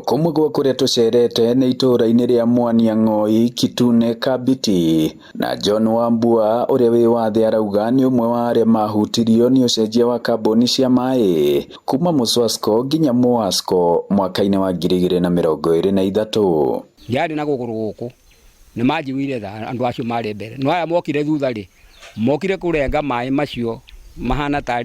Kumwe gwa kuria tucerete ni itura-ini ria Mwaniang'oi, Kitune, Kabiti na John Wambua uria wi wathe arauga ni umwe wa aria mahutirio ni ucenjia wa kambuni cia mai kuma Muswasco nginya Muasco mwaka-ini wa 2023. Yari na gukuru guku ni manjiguire andu acio mari mbere no aya mokire thutha ri mokire kurenga mai macio mahana ta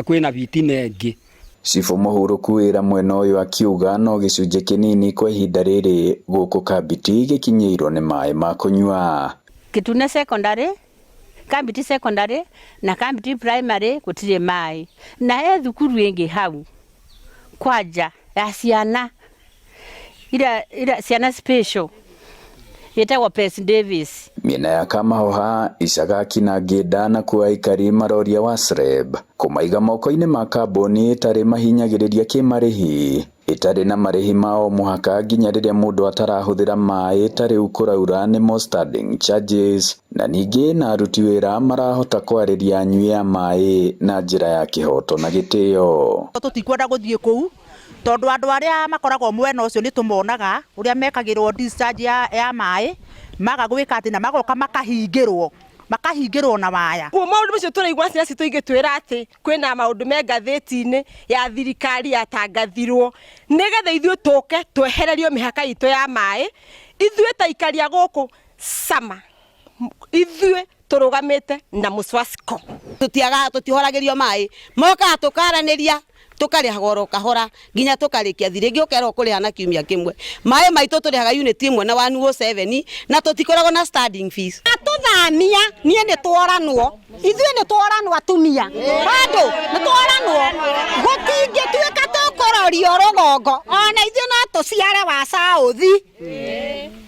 kwina vitina ingi. Cibũ Mũhurũku wĩra mwena ũyũ akiuga no gĩcunjĩ kĩnini kwa ihinda rĩrĩ gũkũ Kabiti gĩkinyĩirwo nĩ maĩ ma kũnyua. Kitune secondary, Kabiti secondary na Kabiti primary gũtirĩ maĩ na thukuru ĩngĩ hau kwanja ya ciana ira ciana special yetagwo Pes Davis. Miena ya Kamahoha, Isagaki na Ngĩnda na kuo aikari maroria Wasreb kũmaiga moko-inĩ ma kambuni ĩtarĩ mahinyagĩrĩria kĩmarĩhi ĩtarĩ na marĩhi ma o mũhaka nginya rĩrĩa mũndũ atarahũthĩra maĩ tarĩu kũraura nĩmo standing charges, na ningĩ na aruti wĩra marahota kwarĩria anyui ya maĩ na njĩra ya kĩhoto na gĩtĩo. Tũtikwenda gũthiĩ kũu tondu andu aria makoragwo mwena ucio ni tumuonaga uria mekagirwo discharge ya mai magagwika ati na magoka makahingirwo na waya. Kuo maundu macio turaigua ciana citu igitwira ati kwina maundu me ngathĩti-inĩ ya thirikari yatangathirwo nigetha ithuĩ tũke twehererio mĩhaka itũ ya mai, ithuĩ ta ikaria gũkũ sama, ithuĩ turugamite na Muswasco tutihoragĩrio mai moka tukaranĩria tukariha goro kahora nginya tukarikia thiringi ukero kuriha na kiumia kimwe mai maitu turihaga unit imwe na 107 na tutikoragwo na standing fees atuthamia nie ni tworanwo ithuĩ ni tworanwo atumia bado ni tworanwo gutingĩtuĩka tũkũrorio rũgongo ona ithuĩ no tũciare wa South.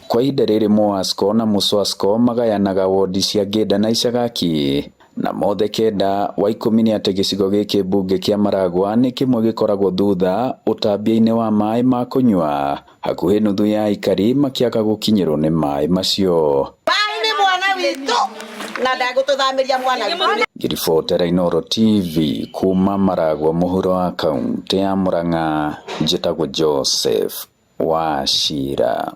Kwa ihinda rĩrĩ Muasco na Muswasco magayanaga wodi cia Ngĩnda na Isagaki na mothe kenda wa 10 nĩ atĩ gĩcigo gĩkĩ mbunge kĩa Maragwa nĩ kĩmwe gĩkoragwo thutha ũtambia-inĩ wa maĩ ma kũnyua, hakuhĩ nuthu ya aikari makĩaga gũkinyĩrwo nĩ maĩ macio. Maĩ nĩ mwana witũ na ndagũtũthamiria mwana witũ. Ngĩribotera Inooro TV kuma Maragwa mũhuro wa kaunti ya Murang'a, njĩtagwo Joseph Wachira.